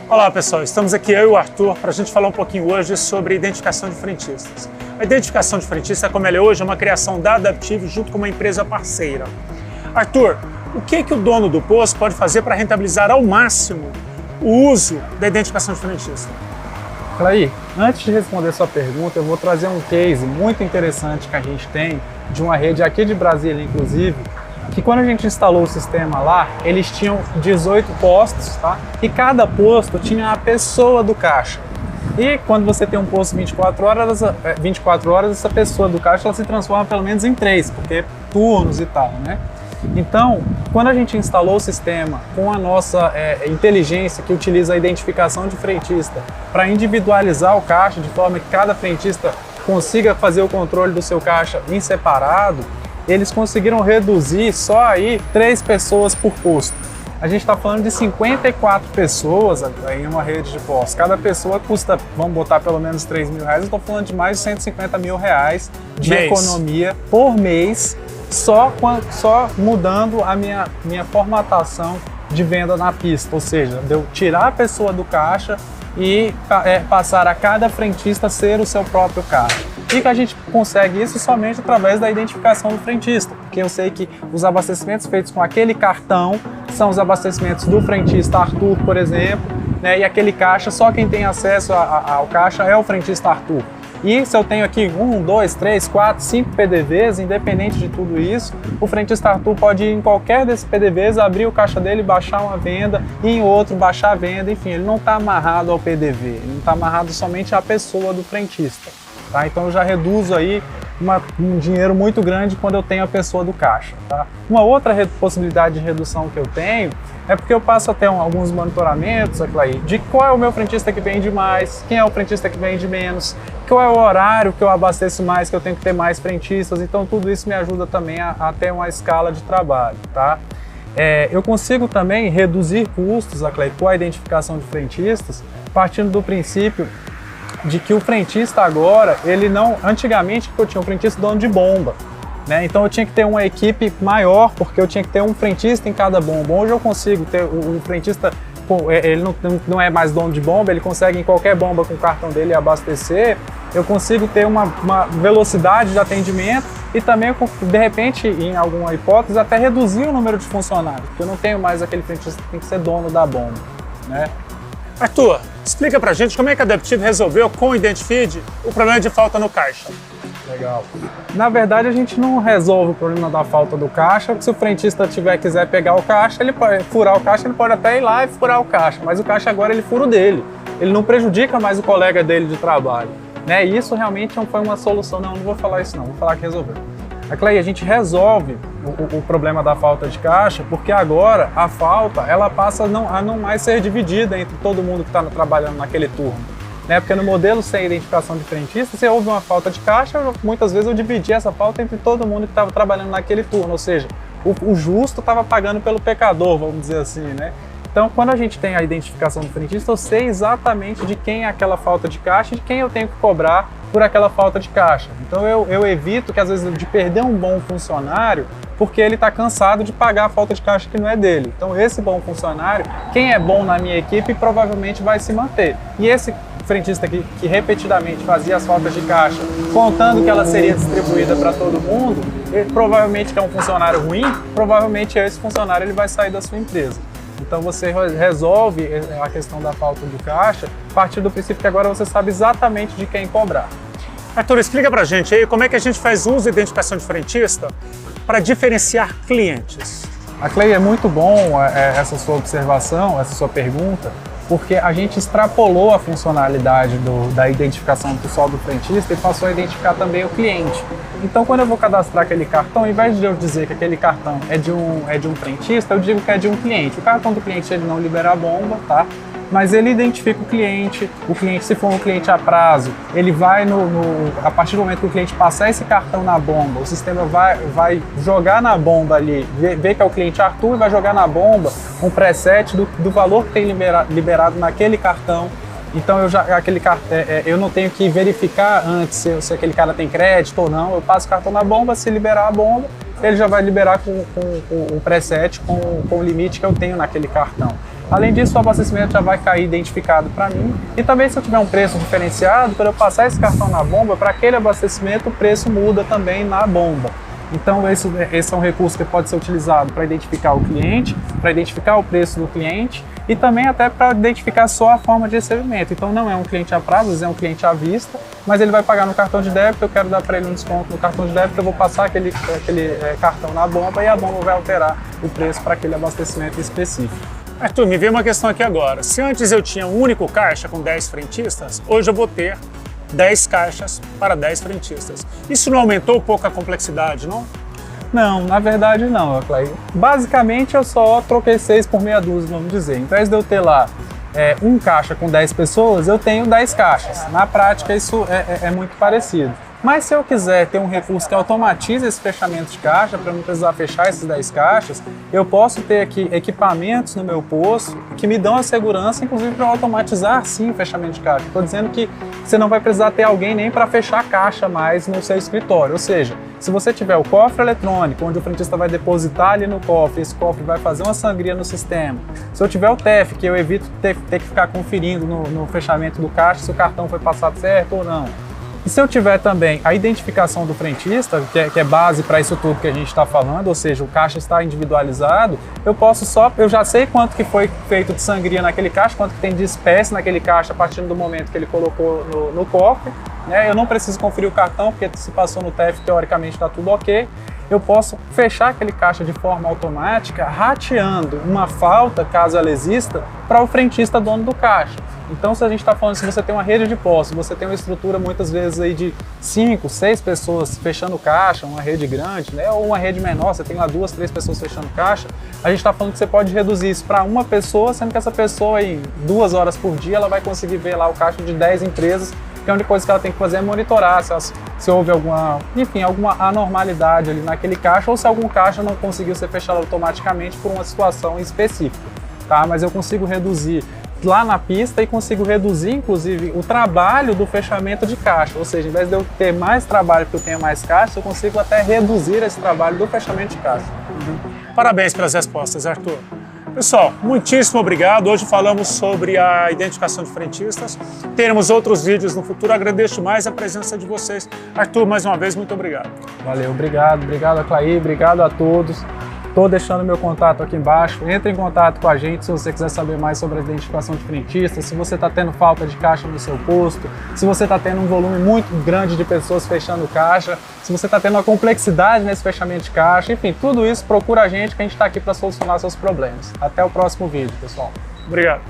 Olá pessoal, estamos aqui eu e o Arthur para a gente falar um pouquinho hoje sobre identificação de frentistas. A identificação de frentista, como ela é hoje, é uma criação da Adaptive junto com uma empresa parceira. Arthur, o que o dono do posto pode fazer para rentabilizar ao máximo o uso da identificação de frentista? Clay, antes de responder sua pergunta, eu vou trazer um case muito interessante que a gente tem de uma rede aqui de Brasília, inclusive, que quando a gente instalou o sistema lá, eles tinham 18 postos, tá? E cada posto tinha a pessoa do caixa. E quando você tem um posto 24 horas, essa pessoa do caixa ela se transforma pelo menos em 3, porque turnos e tal, né? Então, quando a gente instalou o sistema com a nossa inteligência que utiliza a identificação de frentista para individualizar o caixa de forma que cada frentista consiga fazer o controle do seu caixa em separado, eles conseguiram reduzir só aí 3 pessoas por posto. A gente está falando de 54 pessoas em uma rede de postos. Cada pessoa custa, vamos botar pelo menos R$3.000, eu estou falando de mais de R$150 mil de economia por mês, só mudando a minha formatação de venda na pista, ou seja, de eu tirar a pessoa do caixa e passar a cada frentista ser o seu próprio caixa. E que a gente consegue isso somente através da identificação do frentista, porque eu sei que os abastecimentos feitos com aquele cartão são os abastecimentos do frentista Arthur, por exemplo, né? E aquele caixa, só quem tem acesso ao caixa é o frentista Arthur. E se eu tenho aqui 1, 2, 3, 4, 5 PDVs, independente de tudo isso, o frentista Arthur pode ir em qualquer desses PDVs, abrir o caixa dele, baixar uma venda, e em outro baixar a venda, enfim, ele não está amarrado ao PDV, ele não está amarrado somente à pessoa do frentista. Tá? Então eu já reduzo aí um dinheiro muito grande quando eu tenho a pessoa do caixa. Tá? Uma outra possibilidade de redução que eu tenho é porque eu passo até alguns monitoramentos de qual é o meu frentista que vende mais, quem é o frentista que vende menos, qual é o horário que eu abasteço mais, que eu tenho que ter mais frentistas. Então tudo isso me ajuda também a ter uma escala de trabalho. Tá? Eu consigo também reduzir custos com a identificação de frentistas, partindo do princípio de que o frentista agora, antigamente eu tinha um frentista dono de bomba, né? Então eu tinha que ter uma equipe maior, porque eu tinha que ter um frentista em cada bomba. Hoje eu consigo ter um frentista, ele não é mais dono de bomba, ele consegue em qualquer bomba com o cartão dele abastecer. Eu consigo ter uma velocidade de atendimento e também, de repente, em alguma hipótese, até reduzir o número de funcionários, porque eu não tenho mais aquele frentista que tem que ser dono da bomba, né? Arthur, explica pra gente como é que a Adaptive resolveu com o Identifeed o problema de falta no caixa. Legal. Na verdade, a gente não resolve o problema da falta do caixa, porque se o frentista quiser pegar o caixa, ele pode furar o caixa, ele pode até ir lá e furar o caixa, mas o caixa agora ele fura o dele. Ele não prejudica mais o colega dele de trabalho. Né? E isso realmente não foi uma solução. Não vou falar isso não, vou falar que resolveu. A gente resolve o problema da falta de caixa, porque agora a falta ela passa a não mais ser dividida entre todo mundo que está trabalhando naquele turno. Né? Porque no modelo sem identificação de frentista, se houve uma falta de caixa, muitas vezes eu dividi essa falta entre todo mundo que estava trabalhando naquele turno, ou seja, o justo estava pagando pelo pecador, vamos dizer assim, né? Então, quando a gente tem a identificação do frentista, eu sei exatamente de quem é aquela falta de caixa e de quem eu tenho que cobrar por aquela falta de caixa. Então, eu evito que, às vezes, de perder um bom funcionário porque ele está cansado de pagar a falta de caixa que não é dele. Então, esse bom funcionário, quem é bom na minha equipe, provavelmente vai se manter. E esse frentista que repetidamente fazia as faltas de caixa, contando que ela seria distribuída para todo mundo, ele, provavelmente que é um funcionário ruim, provavelmente esse funcionário ele vai sair da sua empresa. Então você resolve a questão da falta do caixa a partir do princípio que agora você sabe exatamente de quem cobrar. Arthur, explica pra gente aí como é que a gente faz uso da identificação de frentista para diferenciar clientes. Clay, é muito bom essa sua observação, essa sua pergunta, porque a gente extrapolou a funcionalidade da identificação só do frentista e passou a identificar também o cliente. Então, quando eu vou cadastrar aquele cartão, ao invés de eu dizer que aquele cartão é de um frentista, eu digo que é de um cliente. O cartão do cliente ele não libera a bomba, tá? Mas ele identifica o cliente, se for um cliente a prazo, ele vai a partir do momento que o cliente passar esse cartão na bomba, o sistema vai jogar na bomba ali, ver que é o cliente Arthur e vai jogar na bomba um preset do valor que tem liberado naquele cartão. Então eu não tenho que verificar antes se aquele cara tem crédito ou não, eu passo o cartão na bomba, se liberar a bomba, ele já vai liberar com o preset, com o limite que eu tenho naquele cartão. Além disso, o abastecimento já vai cair identificado para mim. E também, se eu tiver um preço diferenciado, quando eu passar esse cartão na bomba, para aquele abastecimento o preço muda também na bomba. Então esse é um recurso que pode ser utilizado para identificar o cliente, para identificar o preço do cliente e também até para identificar só a forma de recebimento. Então não é um cliente a prazo, é um cliente à vista, mas ele vai pagar no cartão de débito, eu quero dar para ele um desconto no cartão de débito, eu vou passar aquele cartão na bomba e a bomba vai alterar o preço para aquele abastecimento específico. Arthur, me veio uma questão aqui agora. Se antes eu tinha um único caixa com 10 frentistas, hoje eu vou ter 10 caixas para 10 frentistas. Isso não aumentou um pouco a complexidade, não? Não, na verdade não, Clay. Basicamente eu só troquei 6 por meia dúzia, vamos dizer. Em vez de eu ter lá um caixa com 10 pessoas, eu tenho 10 caixas. Na prática isso é muito parecido. Mas se eu quiser ter um recurso que automatize esse fechamento de caixa, para não precisar fechar esses 10 caixas, eu posso ter aqui equipamentos no meu posto que me dão a segurança, inclusive para automatizar sim o fechamento de caixa. Estou dizendo que você não vai precisar ter alguém nem para fechar a caixa mais no seu escritório. Ou seja, se você tiver o cofre eletrônico, onde o frentista vai depositar ali no cofre, esse cofre vai fazer uma sangria no sistema. Se eu tiver o TEF, que eu evito ter que ficar conferindo no fechamento do caixa se o cartão foi passado certo ou não. E se eu tiver também a identificação do frentista, que é base para isso tudo que a gente está falando, ou seja, o caixa está individualizado, eu já sei quanto que foi feito de sangria naquele caixa, quanto que tem de espécie naquele caixa a partir do momento que ele colocou no cofre, né? Eu não preciso conferir o cartão, porque se passou no TEF, teoricamente está tudo ok. Eu posso fechar aquele caixa de forma automática, rateando uma falta, caso ela exista, para o frentista dono do caixa. Então, se a gente está falando, se você tem uma rede de postos, você tem uma estrutura muitas vezes aí de 5, 6 pessoas fechando caixa, uma rede grande, né? Ou uma rede menor, você tem lá 2, 3 pessoas fechando caixa, a gente está falando que você pode reduzir isso para uma pessoa, sendo que essa pessoa aí, 2 horas por dia, ela vai conseguir ver lá o caixa de 10 empresas, que a única coisa que ela tem que fazer é monitorar se houve alguma anormalidade ali naquele caixa ou se algum caixa não conseguiu ser fechado automaticamente por uma situação específica, tá? Mas eu consigo reduzir lá na pista e consigo reduzir, inclusive, o trabalho do fechamento de caixa. Ou seja, em vez de eu ter mais trabalho porque eu tenho mais caixa, eu consigo até reduzir esse trabalho do fechamento de caixa. Parabéns pelas respostas, Arthur. Pessoal, muitíssimo obrigado. Hoje falamos sobre a identificação de frentistas. Teremos outros vídeos no futuro. Agradeço mais a presença de vocês. Arthur, mais uma vez, muito obrigado. Valeu, obrigado a Clay, obrigado a todos. Estou deixando meu contato aqui embaixo. Entre em contato com a gente se você quiser saber mais sobre a identificação de frentistas, se você está tendo falta de caixa no seu posto, se você está tendo um volume muito grande de pessoas fechando caixa, se você está tendo uma complexidade nesse fechamento de caixa, enfim, tudo isso procura a gente que a gente está aqui para solucionar seus problemas. Até o próximo vídeo, pessoal. Obrigado.